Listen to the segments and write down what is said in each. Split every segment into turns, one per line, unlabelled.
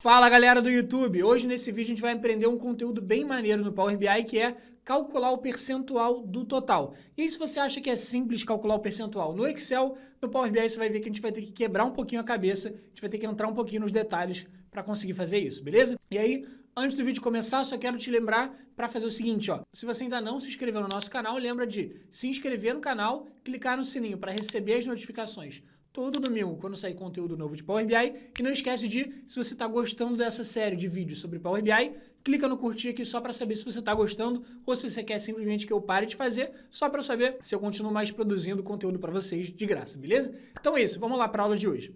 Fala galera do YouTube, hoje nesse vídeo a gente vai aprender um conteúdo bem maneiro no Power BI que é calcular o percentual do total. E aí se você acha que é simples calcular o percentual no Excel, no Power BI você vai ver que a gente vai ter que quebrar um pouquinho a cabeça, a gente vai ter que entrar um pouquinho nos detalhes para conseguir fazer isso, beleza? E aí, antes do vídeo começar, só quero te lembrar para fazer o seguinte, ó. Se você ainda não se inscreveu no nosso canal, lembra de se inscrever no canal, clicar no sininho para receber as notificações todo domingo, quando sair conteúdo novo de Power BI. E não esquece de, se você está gostando dessa série de vídeos sobre Power BI, clica no curtir aqui só para saber se você está gostando ou se você quer simplesmente que eu pare de fazer, só para saber se eu continuo mais produzindo conteúdo para vocês de graça, beleza? Então é isso, vamos lá para a aula de hoje.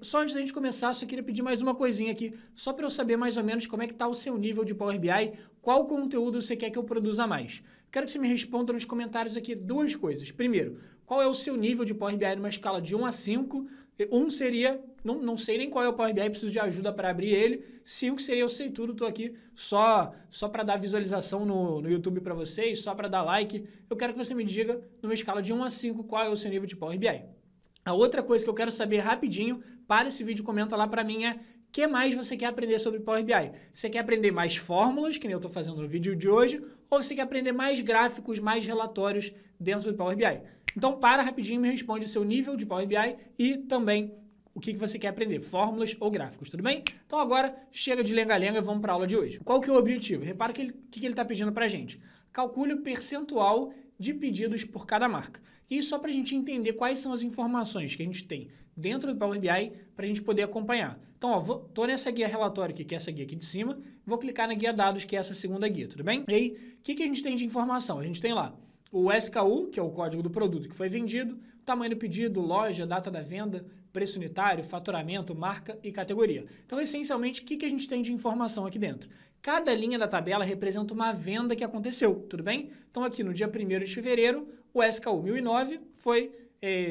Só antes da gente começar, só queria pedir mais uma coisinha aqui, só para eu saber mais ou menos como é que está o seu nível de Power BI, qual conteúdo você quer que eu produza mais. Quero que você me responda nos comentários aqui duas coisas. Primeiro, qual é o seu nível de Power BI numa escala de 1 a 5? 1 seria, não sei nem qual é o Power BI, preciso de ajuda para abrir ele. 5 seria eu sei tudo, estou aqui só para dar visualização no YouTube para vocês, só para dar like. Eu quero que você me diga, numa escala de 1 a 5, qual é o seu nível de Power BI. A outra coisa que eu quero saber rapidinho, para esse vídeo, comenta lá para mim, é o que mais você quer aprender sobre Power BI? Você quer aprender mais fórmulas, que nem eu estou fazendo no vídeo de hoje, ou você quer aprender mais gráficos, mais relatórios dentro do Power BI? Então, para rapidinho e me responde o seu nível de Power BI e também o que você quer aprender, fórmulas ou gráficos, tudo bem? Então agora, chega de lenga-lenga e vamos para a aula de hoje. Qual que é o objetivo? Repara o que ele está pedindo para a gente. Calcule o percentual de pedidos por cada marca. E só para a gente entender quais são as informações que a gente tem dentro do Power BI para a gente poder acompanhar. Então, ó, tô nessa guia relatório aqui, que é essa guia aqui de cima, vou clicar na guia dados, que é essa segunda guia, tudo bem? E aí, o que a gente tem de informação? A gente tem lá o SKU, que é o código do produto que foi vendido, tamanho do pedido, loja, data da venda, preço unitário, faturamento, marca e categoria. Então, essencialmente, o que a gente tem de informação aqui dentro? Cada linha da tabela representa uma venda que aconteceu, tudo bem? Então, aqui no dia 1º de fevereiro, o SKU 1009 foi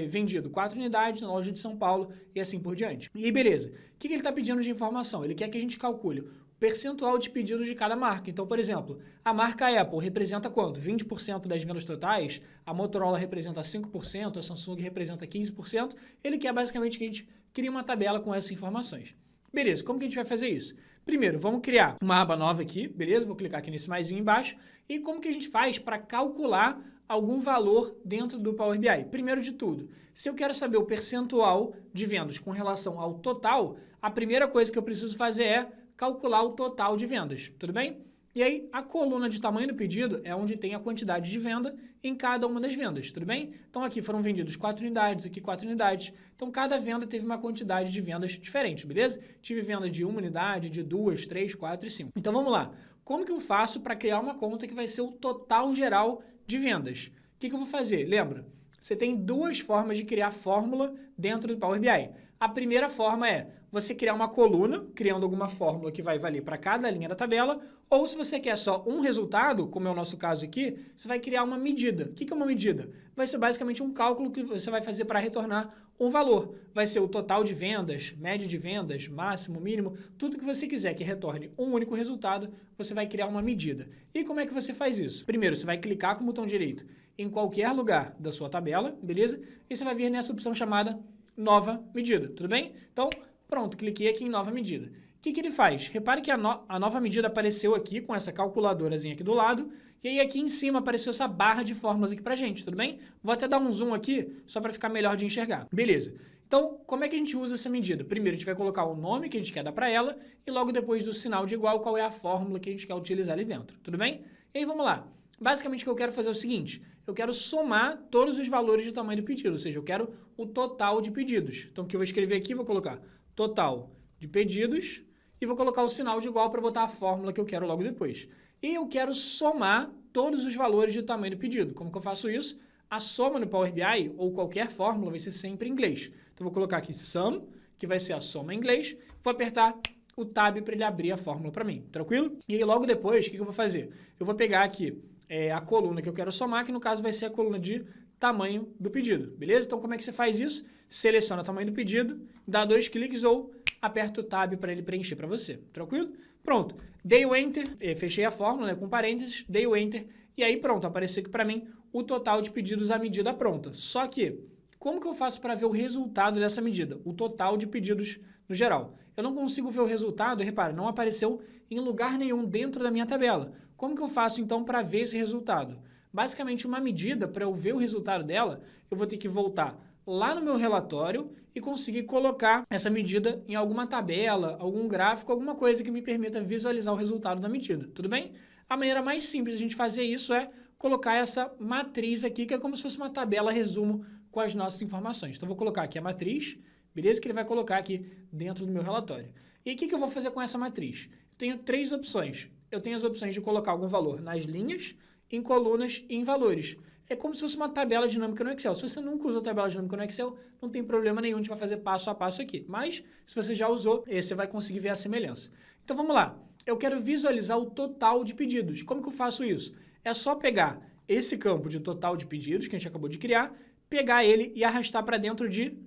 vendido 4 unidades na loja de São Paulo e assim por diante. E aí, beleza. O que ele está pedindo de informação? Ele quer que a gente calcule o percentual de pedidos de cada marca. Então, por exemplo, a marca Apple representa quanto? 20% das vendas totais, a Motorola representa 5%, a Samsung representa 15%. Ele quer basicamente que a gente crie uma tabela com essas informações. Beleza, como que a gente vai fazer isso? Primeiro, vamos criar uma aba nova aqui, beleza? Vou clicar aqui nesse maisinho embaixo. E como que a gente faz para calcular algum valor dentro do Power BI? Primeiro de tudo, se eu quero saber o percentual de vendas com relação ao total, a primeira coisa que eu preciso fazer é calcular o total de vendas, tudo bem? E aí, a coluna de tamanho do pedido é onde tem a quantidade de venda em cada uma das vendas, tudo bem? Então, aqui foram vendidos 4 unidades, aqui 4 unidades. Então, cada venda teve uma quantidade de vendas diferente, beleza? Tive venda de 1 unidade, de 2, 3, 4 e 5. Então, vamos lá. Como que eu faço para criar uma conta que vai ser o total geral de vendas? O que eu vou fazer? Lembra? Você tem duas formas de criar fórmula dentro do Power BI. A primeira forma é você criar uma coluna, criando alguma fórmula que vai valer para cada linha da tabela, ou se você quer só um resultado, como é o nosso caso aqui, você vai criar uma medida. O que é uma medida? Vai ser basicamente um cálculo que você vai fazer para retornar um valor. Vai ser o total de vendas, média de vendas, máximo, mínimo, tudo que você quiser que retorne um único resultado, você vai criar uma medida. E como é que você faz isso? Primeiro, você vai clicar com o botão direito em qualquer lugar da sua tabela, beleza? E você vai vir nessa opção chamada Nova Medida, tudo bem? Então, pronto, cliquei aqui em Nova Medida. O que ele faz? Repare que a nova medida apareceu aqui com essa calculadorazinha aqui do lado, e aí aqui em cima apareceu essa barra de fórmulas aqui pra gente, tudo bem? Vou até dar um zoom aqui, só para ficar melhor de enxergar. Beleza. Então, como é que a gente usa essa medida? Primeiro, a gente vai colocar o nome que a gente quer dar para ela, e logo depois do sinal de igual, qual é a fórmula que a gente quer utilizar ali dentro, tudo bem? E aí, vamos lá. Basicamente, o que eu quero fazer é o seguinte, eu quero somar todos os valores de tamanho do pedido, ou seja, eu quero o total de pedidos. Então, o que eu vou escrever aqui, vou colocar total de pedidos e vou colocar o sinal de igual para botar a fórmula que eu quero logo depois. E eu quero somar todos os valores de tamanho do pedido. Como que eu faço isso? A soma no Power BI ou qualquer fórmula vai ser sempre em inglês. Então, vou colocar aqui sum, que vai ser a soma em inglês, vou apertar o tab para ele abrir a fórmula para mim, tranquilo? E aí, logo depois, o que eu vou fazer? Eu vou pegar aqui a coluna que eu quero somar, que no caso vai ser a coluna de tamanho do pedido, beleza? Então, como é que você faz isso? Seleciona o tamanho do pedido, dá 2 cliques ou aperta o tab para ele preencher para você, tranquilo? Pronto, dei o Enter, fechei a fórmula, né, com parênteses, dei o Enter, e aí pronto, apareceu aqui para mim o total de pedidos à medida pronta. Só que, como que eu faço para ver o resultado dessa medida? O total de pedidos no geral. Eu não consigo ver o resultado, repara, não apareceu em lugar nenhum dentro da minha tabela. Como que eu faço, então, para ver esse resultado? Basicamente, uma medida, para eu ver o resultado dela, eu vou ter que voltar lá no meu relatório e conseguir colocar essa medida em alguma tabela, algum gráfico, alguma coisa que me permita visualizar o resultado da medida, tudo bem? A maneira mais simples de a gente fazer isso é colocar essa matriz aqui, que é como se fosse uma tabela resumo com as nossas informações. Então, vou colocar aqui a matriz, beleza? Que ele vai colocar aqui dentro do meu relatório. E o que eu vou fazer com essa matriz? Eu tenho 3 opções. Eu tenho as opções de colocar algum valor nas linhas, em colunas e em valores. É como se fosse uma tabela dinâmica no Excel. Se você nunca usou tabela dinâmica no Excel, não tem problema nenhum, a gente vai fazer passo a passo aqui. Mas, se você já usou, você vai conseguir ver a semelhança. Então, vamos lá. Eu quero visualizar o total de pedidos. Como que eu faço isso? É só pegar esse campo de total de pedidos, que a gente acabou de criar, pegar ele e arrastar para dentro de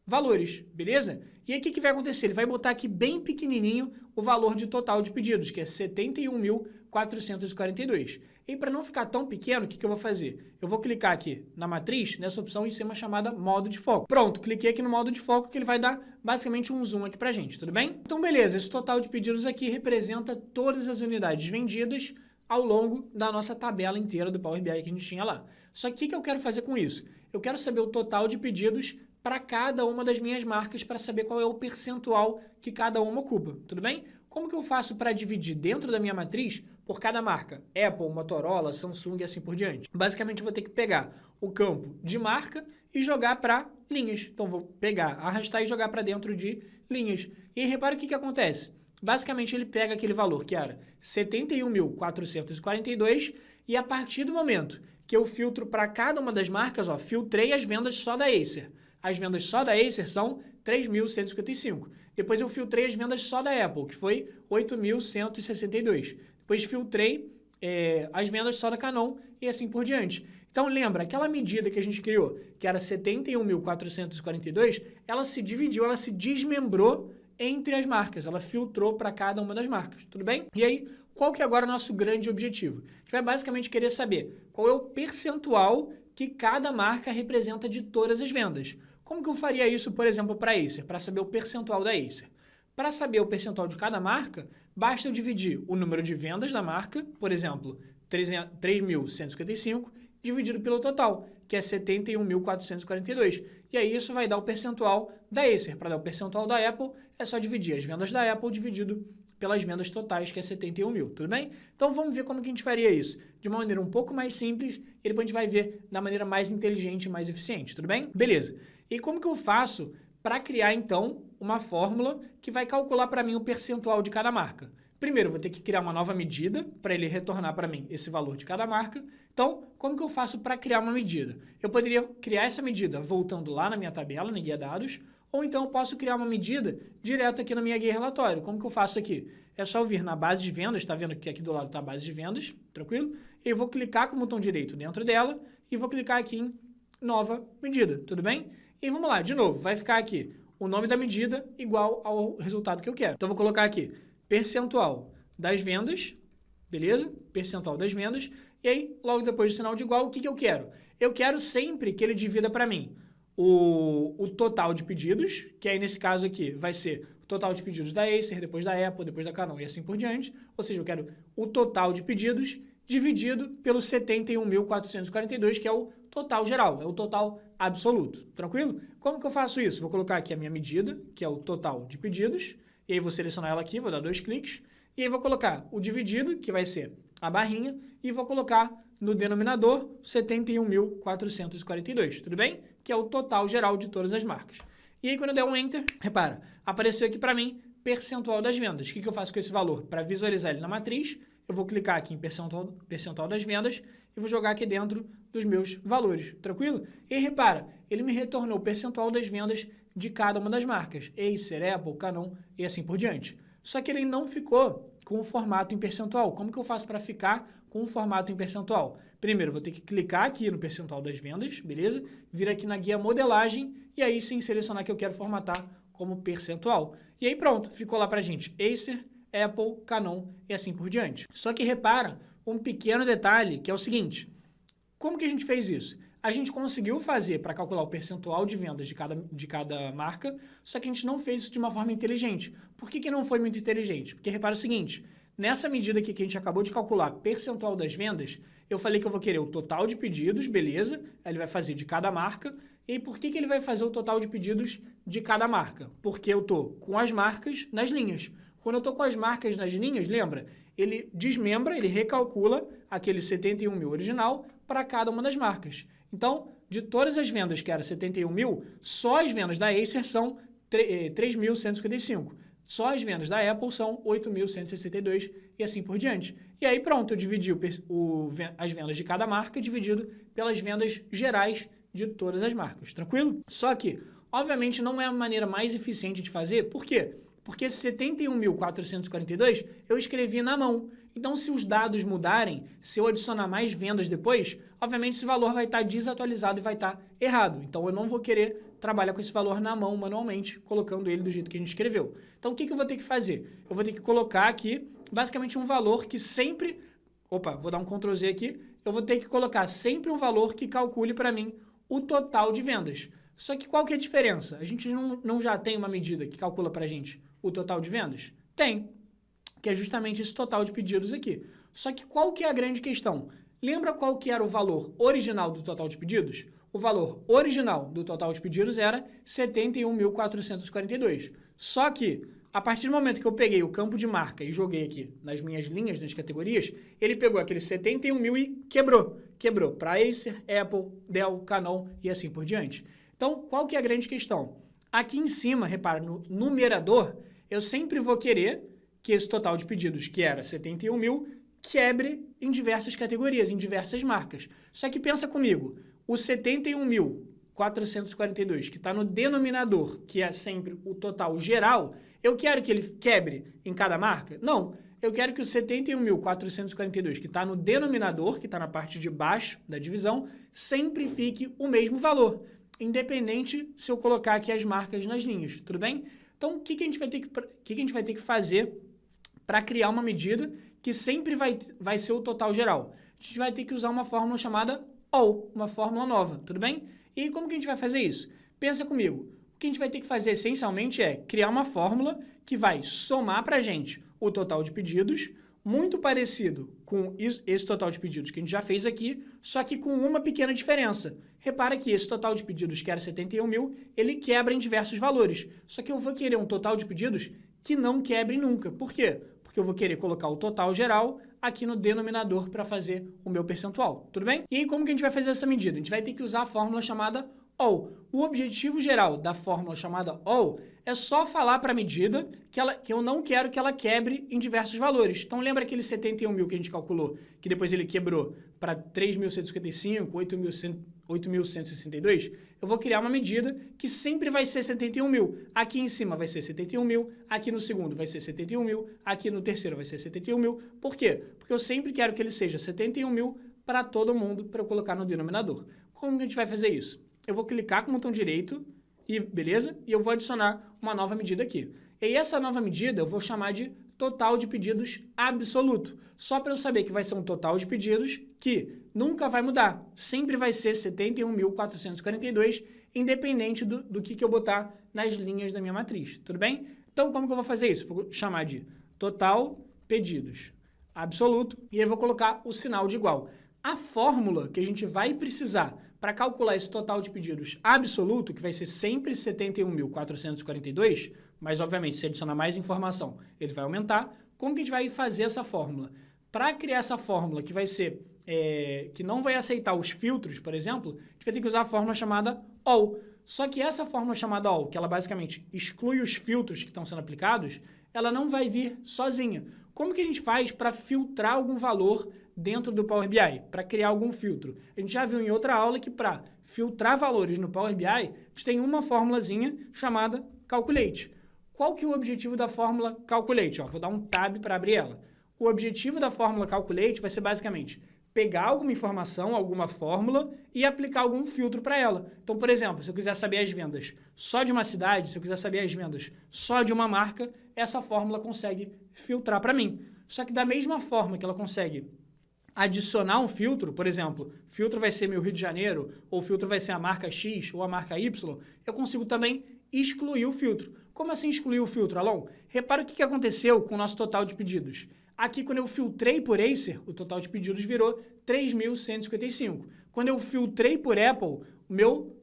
valores, beleza? E aí, o que vai acontecer? Ele vai botar aqui bem pequenininho o valor de total de pedidos, que é 71.442. E para não ficar tão pequeno, o que eu vou fazer? Eu vou clicar aqui na matriz, nessa opção em cima chamada modo de foco. Pronto, cliquei aqui no modo de foco, que ele vai dar basicamente um zoom aqui pra gente, tudo bem? Então, beleza, esse total de pedidos aqui representa todas as unidades vendidas ao longo da nossa tabela inteira do Power BI que a gente tinha lá. Só que o que eu quero fazer com isso? Eu quero saber o total de pedidos para cada uma das minhas marcas para saber qual é o percentual que cada uma ocupa, tudo bem? Como que eu faço para dividir dentro da minha matriz por cada marca? Apple, Motorola, Samsung e assim por diante. Basicamente, eu vou ter que pegar o campo de marca e jogar para linhas. Então, vou pegar, arrastar e jogar para dentro de linhas. E aí, repara o que acontece. Basicamente, ele pega aquele valor que era 71.442 e a partir do momento que eu filtro para cada uma das marcas, ó, filtrei as vendas só da Acer. As vendas só da Acer são 3.155. Depois eu filtrei as vendas só da Apple, que foi 8.162. Depois filtrei as vendas só da Canon e assim por diante. Então lembra, aquela medida que a gente criou, que era 71.442, ela se dividiu, ela se desmembrou entre as marcas. Ela filtrou para cada uma das marcas, tudo bem? E aí, qual que é agora o nosso grande objetivo? A gente vai basicamente querer saber qual é o percentual que cada marca representa de todas as vendas. Como que eu faria isso, por exemplo, para a Acer? Para saber o percentual da Acer. Para saber o percentual de cada marca, basta eu dividir o número de vendas da marca, por exemplo, 3.155, dividido pelo total, que é 71.442. E aí isso vai dar o percentual da Acer. Para dar o percentual da Apple, é só dividir as vendas da Apple dividido pelas vendas totais, que é 71.000, tudo bem? Então vamos ver como que a gente faria isso. De uma maneira um pouco mais simples, e depois a gente vai ver da maneira mais inteligente e mais eficiente, tudo bem? Beleza. E como que eu faço para criar, então, uma fórmula que vai calcular para mim o percentual de cada marca? Primeiro, eu vou ter que criar uma nova medida para ele retornar para mim esse valor de cada marca. Então, como que eu faço para criar uma medida? Eu poderia criar essa medida voltando lá na minha tabela, na guia dados, ou então eu posso criar uma medida direto aqui na minha guia relatório. Como que eu faço aqui? É só eu vir na base de vendas, tá vendo que aqui do lado está a base de vendas, tranquilo? Eu vou clicar com o botão direito dentro dela e vou clicar aqui em nova medida, tudo bem? E vamos lá, de novo, vai ficar aqui o nome da medida igual ao resultado que eu quero. Então, eu vou colocar aqui percentual das vendas, beleza? Percentual das vendas. E aí, logo depois do sinal de igual, o que eu quero? Eu quero sempre que ele divida para mim o total de pedidos, que aí nesse caso aqui vai ser o total de pedidos da Acer, depois da Apple, depois da Canon e assim por diante. Ou seja, eu quero o total de pedidos dividido pelo 71.442, que é o total geral, é o total absoluto, tranquilo? Como que eu faço isso? Vou colocar aqui a minha medida, que é o total de pedidos, e aí vou selecionar ela aqui, vou dar 2 cliques, e aí vou colocar o dividido, que vai ser a barrinha, e vou colocar no denominador 71.442, tudo bem? Que é o total geral de todas as marcas. E aí quando eu der um Enter, repara, apareceu aqui para mim percentual das vendas. O que eu faço com esse valor? Para visualizar ele na matriz, eu vou clicar aqui em percentual das vendas e vou jogar aqui dentro dos meus valores, tranquilo? E aí, repara, ele me retornou o percentual das vendas de cada uma das marcas, Acer, Apple, Canon e assim por diante. Só que ele não ficou com o formato em percentual. Como que eu faço para ficar com o formato em percentual? Primeiro, eu vou ter que clicar aqui no percentual das vendas, beleza? Vir aqui na guia modelagem e aí sim selecionar que eu quero formatar como percentual. E aí pronto, ficou lá pra gente Acer, Apple, Canon e assim por diante. Só que repara um pequeno detalhe, que é o seguinte: como que a gente fez isso? A gente conseguiu fazer para calcular o percentual de vendas de cada marca, só que a gente não fez isso de uma forma inteligente. Por que não foi muito inteligente? Porque repara o seguinte, nessa medida aqui que a gente acabou de calcular, percentual das vendas, eu falei que eu vou querer o total de pedidos, beleza? Ele vai fazer de cada marca. E aí, por que ele vai fazer o total de pedidos de cada marca? Porque eu tô com as marcas nas linhas. Quando eu tô com as marcas nas linhas, lembra? Ele desmembra, ele recalcula aquele 71 mil original para cada uma das marcas. Então, de todas as vendas que era 71 mil, só as vendas da Acer são 3.155. Só as vendas da Apple são 8.162 e assim por diante. E aí pronto, eu dividi as vendas de cada marca dividido pelas vendas gerais de todas as marcas, tranquilo? Só que, obviamente, não é a maneira mais eficiente de fazer. Por quê? Porque esse 71.442 eu escrevi na mão. Então, se os dados mudarem, se eu adicionar mais vendas depois, obviamente esse valor vai estar desatualizado e vai estar errado. Então, eu não vou querer trabalhar com esse valor na mão manualmente, colocando ele do jeito que a gente escreveu. Então, o que eu vou ter que fazer? Eu vou ter que colocar aqui, basicamente, um valor que sempre... Opa, vou dar um Ctrl Z aqui. Eu vou ter que colocar sempre um valor que calcule para mim o total de vendas. Só que qual que é a diferença? A gente não já tem uma medida que calcula para a gente o total de vendas? Tem, que é justamente esse total de pedidos aqui. Só que qual que é a grande questão? Lembra qual que era o valor original do total de pedidos? O valor original do total de pedidos era 71.442. Só que, a partir do momento que eu peguei o campo de marca e joguei aqui nas minhas linhas, nas categorias, ele pegou aquele 71 mil e quebrou. Quebrou para Acer, Apple, Dell, Canon e assim por diante. Então, qual que é a grande questão? Aqui em cima, repara, no numerador, eu sempre vou querer que esse total de pedidos, que era 71 mil, quebre em diversas categorias, em diversas marcas. Só que pensa comigo, o 71.442, que está no denominador, que é sempre o total geral, eu quero que ele quebre em cada marca? Não. Eu quero que o 71.442, que está no denominador, que está na parte de baixo da divisão, sempre fique o mesmo valor, independente se eu colocar aqui as marcas nas linhas, tudo bem? Então, o que a gente vai ter que fazer para criar uma medida que sempre vai ser o total geral? A gente vai ter que usar uma fórmula chamada OL, uma fórmula nova, tudo bem? E como que a gente vai fazer isso? Pensa comigo. O que a gente vai ter que fazer, essencialmente, é criar uma fórmula que vai somar para a gente o total de pedidos, muito parecido com esse total de pedidos que a gente já fez aqui, só que com uma pequena diferença. Repara que esse total de pedidos, que era 71 mil, ele quebra em diversos valores. Só que eu vou querer um total de pedidos que não quebre nunca. Por quê? Porque eu vou querer colocar o total geral aqui no denominador para fazer o meu percentual, tudo bem? E aí, como que a gente vai fazer essa medida? A gente vai ter que usar a fórmula chamada OL. O objetivo geral da fórmula chamada OL é só falar para a medida que eu não quero que ela quebre em diversos valores. Então, lembra aquele 71 mil que a gente calculou, que depois ele quebrou para 3.155, 8.162? Eu vou criar uma medida que sempre vai ser 71 mil. Aqui em cima vai ser 71 mil, aqui no segundo vai ser 71 mil, aqui no terceiro vai ser 71 mil. Por quê? Porque eu sempre quero que ele seja 71 mil para todo mundo, para eu colocar no denominador. Como que a gente vai fazer isso? Eu vou clicar com o botão direito, beleza? E eu vou adicionar uma nova medida aqui. E aí, essa nova medida eu vou chamar de total de pedidos absoluto. Só para eu saber que vai ser um total de pedidos que nunca vai mudar. Sempre vai ser 71.442, independente do que eu botar nas linhas da minha matriz. Tudo bem? Então, como que eu vou fazer isso? Vou chamar de total pedidos absoluto e aí eu vou colocar o sinal de igual. A fórmula que a gente vai precisar para calcular esse total de pedidos absoluto, que vai ser sempre 71.442, mas obviamente se adicionar mais informação, ele vai aumentar. Como que a gente vai fazer essa fórmula? Para criar essa fórmula que vai ser, que não vai aceitar os filtros, por exemplo, a gente vai ter que usar a fórmula chamada OL. Só que essa fórmula chamada OL, que ela basicamente exclui os filtros que estão sendo aplicados, ela não vai vir sozinha. Como que a gente faz para filtrar algum valor dentro do Power BI, para criar algum filtro? A gente já viu em outra aula que para filtrar valores no Power BI, a gente tem uma formulazinha chamada Calculate. Qual que é o objetivo da fórmula Calculate? Vou dar um tab para abrir ela. O objetivo da fórmula Calculate vai ser basicamente pegar alguma informação, alguma fórmula e aplicar algum filtro para ela. Então, por exemplo, se eu quiser saber as vendas só de uma cidade, se eu quiser saber as vendas só de uma marca, essa fórmula consegue filtrar para mim. Só que da mesma forma que ela consegue adicionar um filtro, por exemplo, filtro vai ser meu Rio de Janeiro, ou filtro vai ser a marca X ou a marca Y, eu consigo também excluir o filtro. Como assim excluir o filtro, Alon? Repara o que aconteceu com o nosso total de pedidos. Aqui, quando eu filtrei por Acer, o total de pedidos virou 3.155. Quando eu filtrei por Apple, o meu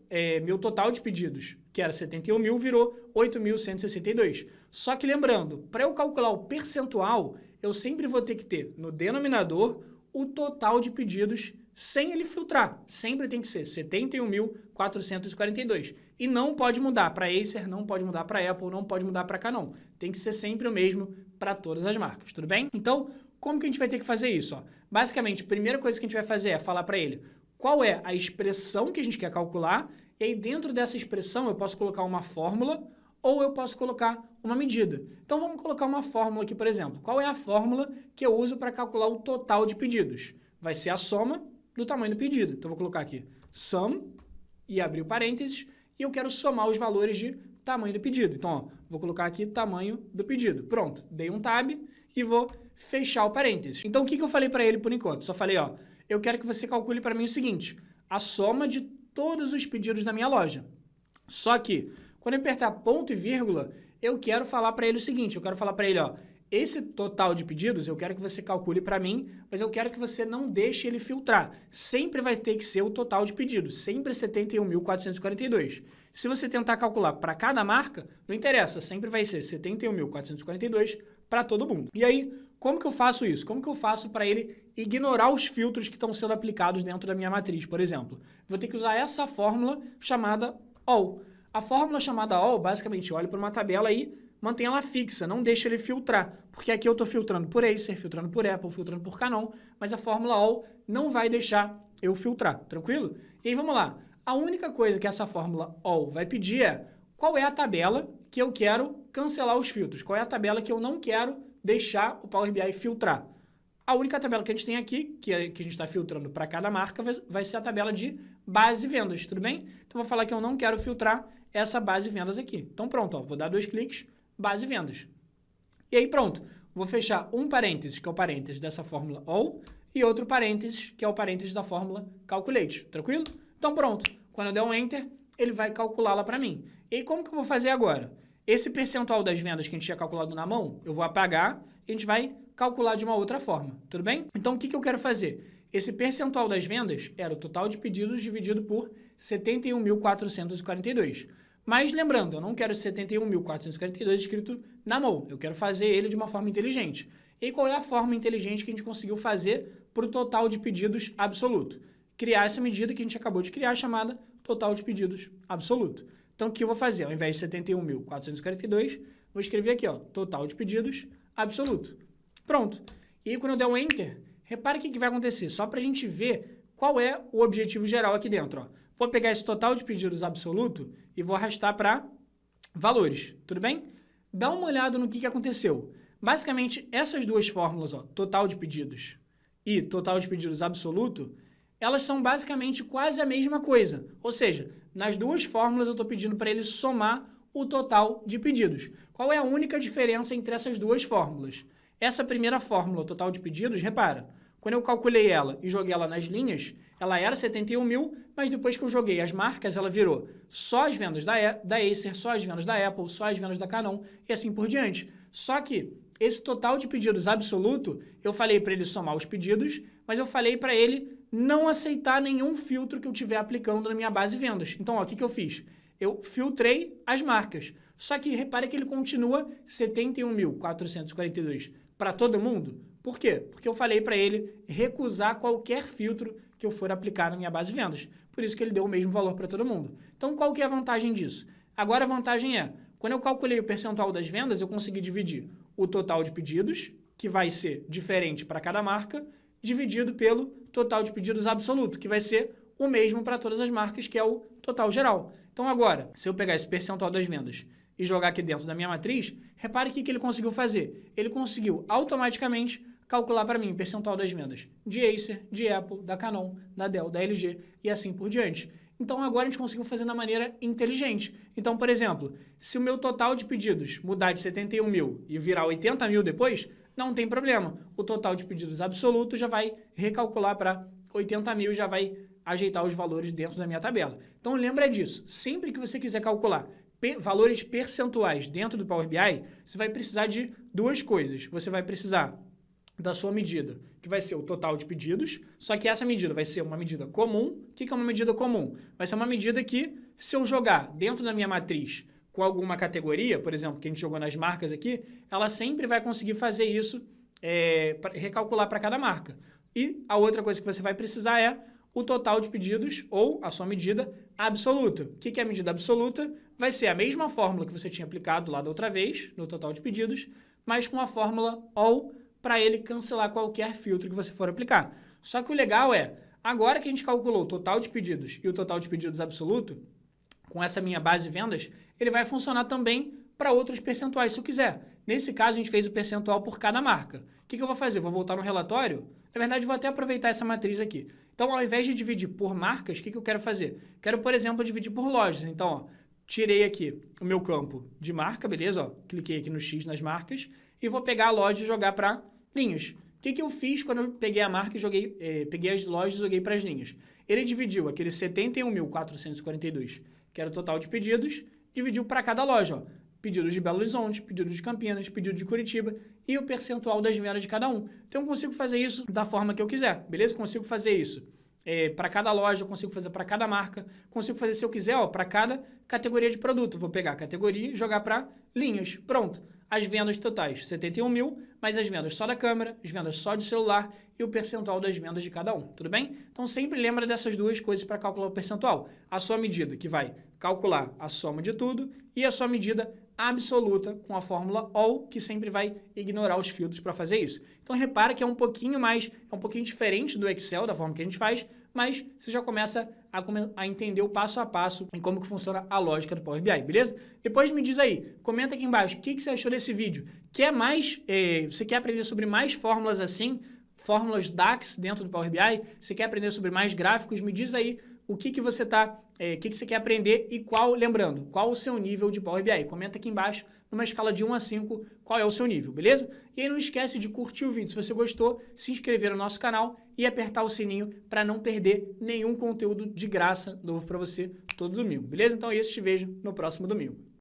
total de pedidos, que era 71 mil, virou 8.162. Só que lembrando, para eu calcular o percentual, eu sempre vou ter que ter no denominador o total de pedidos sem ele filtrar. Sempre tem que ser 71.442. E não pode mudar para Acer, não pode mudar para Apple, não pode mudar para Canon. Tem que ser sempre o mesmo para todas as marcas, tudo bem? Então, como que a gente vai ter que fazer isso? Ó? Basicamente, a primeira coisa que a gente vai fazer é falar para ele qual é a expressão que a gente quer calcular, e aí dentro dessa expressão eu posso colocar uma fórmula ou eu posso colocar uma medida. Então, vamos colocar uma fórmula aqui, por exemplo. Qual é a fórmula que eu uso para calcular o total de pedidos? Vai ser a soma do tamanho do pedido. Então, eu vou colocar aqui sum e abrir o parênteses, e eu quero somar os valores de tamanho do pedido. Então, ó, vou colocar aqui tamanho do pedido. Pronto, dei um tab e vou fechar o parênteses. Então, o que eu falei para ele por enquanto? Só falei, ó, eu quero que você calcule para mim o seguinte, a soma de todos os pedidos da minha loja. Só que, quando eu apertar ponto e vírgula, eu quero falar para ele o seguinte, eu quero falar para ele, ó, esse total de pedidos eu quero que você calcule para mim, mas eu quero que você não deixe ele filtrar. Sempre vai ter que ser o total de pedidos, sempre 71.442. Se você tentar calcular para cada marca, não interessa, sempre vai ser 71.442 para todo mundo. E aí, como que eu faço isso? Como que eu faço para ele ignorar os filtros que estão sendo aplicados dentro da minha matriz, por exemplo? Vou ter que usar essa fórmula chamada all. A fórmula chamada all, basicamente, olha para uma tabela aí, mantém ela fixa, não deixa ele filtrar, porque aqui eu estou filtrando por Acer, filtrando por Apple, filtrando por Canon, mas a fórmula all não vai deixar eu filtrar, tranquilo? E aí vamos lá, a única coisa que essa fórmula all vai pedir é qual é a tabela que eu quero cancelar os filtros, qual é a tabela que eu não quero deixar o Power BI filtrar. A única tabela que a gente tem aqui, que a gente está filtrando para cada marca, vai ser a tabela de base vendas, tudo bem? Então, vou falar que eu não quero filtrar essa base vendas aqui. Então, pronto, ó, vou dar 2 cliques, base vendas. E aí, pronto, vou fechar um parênteses, que é o parênteses dessa fórmula all, e outro parênteses, que é o parênteses da fórmula calculate, tranquilo? Então, pronto, quando eu der um enter, ele vai calculá-la para mim. E aí, como que eu vou fazer agora? Esse percentual das vendas que a gente tinha calculado na mão, eu vou apagar e a gente vai calcular de uma outra forma, tudo bem? Então, o que eu quero fazer? Esse percentual das vendas era o total de pedidos dividido por 71.442. Mas lembrando, eu não quero 71.442 escrito na mão, eu quero fazer ele de uma forma inteligente. E qual é a forma inteligente que a gente conseguiu fazer para o total de pedidos absoluto? Criar essa medida que a gente acabou de criar, chamada total de pedidos absoluto. Então, o que eu vou fazer? Ao invés de 71.442, vou escrever aqui, ó, total de pedidos absoluto. Pronto. E aí, quando eu der um enter, repare o que vai acontecer, só para a gente ver qual é o objetivo geral aqui dentro. Ó. Vou pegar esse total de pedidos absoluto e vou arrastar para valores, tudo bem? Dá uma olhada no que aconteceu. Basicamente, essas duas fórmulas, ó, total de pedidos e total de pedidos absoluto, elas são basicamente quase a mesma coisa. Ou seja, nas duas fórmulas eu estou pedindo para ele somar o total de pedidos. Qual é a única diferença entre essas duas fórmulas? Essa primeira fórmula, total de pedidos, repara, quando eu calculei ela e joguei ela nas linhas, ela era 71 mil, mas depois que eu joguei as marcas, ela virou só as vendas da Acer, só as vendas da Apple, só as vendas da Canon e assim por diante. Só que esse total de pedidos absoluto, eu falei para ele somar os pedidos, mas eu falei para ele não aceitar nenhum filtro que eu estiver aplicando na minha base de vendas. Então, ó, o que eu fiz? Eu filtrei as marcas. Só que repare que ele continua 71.442 para todo mundo. Por quê? Porque eu falei para ele recusar qualquer filtro que eu for aplicar na minha base de vendas. Por isso que ele deu o mesmo valor para todo mundo. Então, qual que é a vantagem disso? Agora, a vantagem é, quando eu calculei o percentual das vendas, eu consegui dividir o total de pedidos, que vai ser diferente para cada marca, dividido pelo total de pedidos absoluto, que vai ser o mesmo para todas as marcas, que é o total geral. Então, agora, se eu pegar esse percentual das vendas e jogar aqui dentro da minha matriz, repare o que ele conseguiu fazer. Ele conseguiu automaticamente calcular para mim o percentual das vendas de Acer, de Apple, da Canon, da Dell, da LG e assim por diante. Então, agora a gente conseguiu fazer da maneira inteligente. Então, por exemplo, se o meu total de pedidos mudar de 71 mil e virar 80 mil depois, não tem problema. O total de pedidos absoluto já vai recalcular para 80 mil, já vai ajeitar os valores dentro da minha tabela. Então, lembra disso. Sempre que você quiser calcular valores percentuais dentro do Power BI, você vai precisar de duas coisas. Você vai precisar da sua medida, que vai ser o total de pedidos, só que essa medida vai ser uma medida comum. O que é uma medida comum? Vai ser uma medida que, se eu jogar dentro da minha matriz com alguma categoria, por exemplo, que a gente jogou nas marcas aqui, ela sempre vai conseguir fazer isso, recalcular para cada marca. E a outra coisa que você vai precisar é o total de pedidos ou a sua medida absoluta. O que é a medida absoluta? Vai ser a mesma fórmula que você tinha aplicado lá da outra vez, no total de pedidos, mas com a fórmula all para ele cancelar qualquer filtro que você for aplicar. Só que o legal é, agora que a gente calculou o total de pedidos e o total de pedidos absoluto, com essa minha base de vendas, ele vai funcionar também para outros percentuais, se eu quiser. Nesse caso, a gente fez o percentual por cada marca. O que eu vou fazer? Vou voltar no relatório. Na verdade, vou até aproveitar essa matriz aqui. Então, ao invés de dividir por marcas, o que eu quero fazer? Quero, por exemplo, dividir por lojas. Então, ó, tirei aqui o meu campo de marca, beleza? Ó, cliquei aqui no X nas marcas e vou pegar a loja e jogar para linhas. O que eu fiz quando eu peguei a marca e peguei as lojas e joguei para as linhas? Ele dividiu aqueles 71.442, que era o total de pedidos, dividiu para cada loja, ó. Pedidos de Belo Horizonte, pedidos de Campinas, pedido de Curitiba e o percentual das vendas de cada um. Então, eu consigo fazer isso da forma que eu quiser, beleza? Consigo fazer isso para cada loja, consigo fazer para cada marca, consigo fazer, se eu quiser, para cada categoria de produto. Vou pegar a categoria e jogar para linhas. Pronto. As vendas totais, 71 mil, mas as vendas só da câmera, as vendas só de celular e o percentual das vendas de cada um, tudo bem? Então, sempre lembra dessas duas coisas para calcular o percentual. A sua medida, que vai calcular a soma de tudo, e a sua medida absoluta com a fórmula all, que sempre vai ignorar os filtros para fazer isso. Então, repara que é um pouquinho diferente do Excel, da forma que a gente faz, mas você já começa a entender o passo a passo em como que funciona a lógica do Power BI, beleza? Depois me diz aí, comenta aqui embaixo, o que você achou desse vídeo? Você quer aprender sobre mais fórmulas assim, fórmulas DAX dentro do Power BI? Você quer aprender sobre mais gráficos? Me diz aí o que você quer aprender e lembrando, qual o seu nível de Power BI? Comenta aqui embaixo, numa escala de 1 a 5, qual é o seu nível, beleza? E aí não esquece de curtir o vídeo se você gostou, se inscrever no nosso canal e apertar o sininho para não perder nenhum conteúdo de graça novo para você todo domingo, beleza? Então é isso, te vejo no próximo domingo.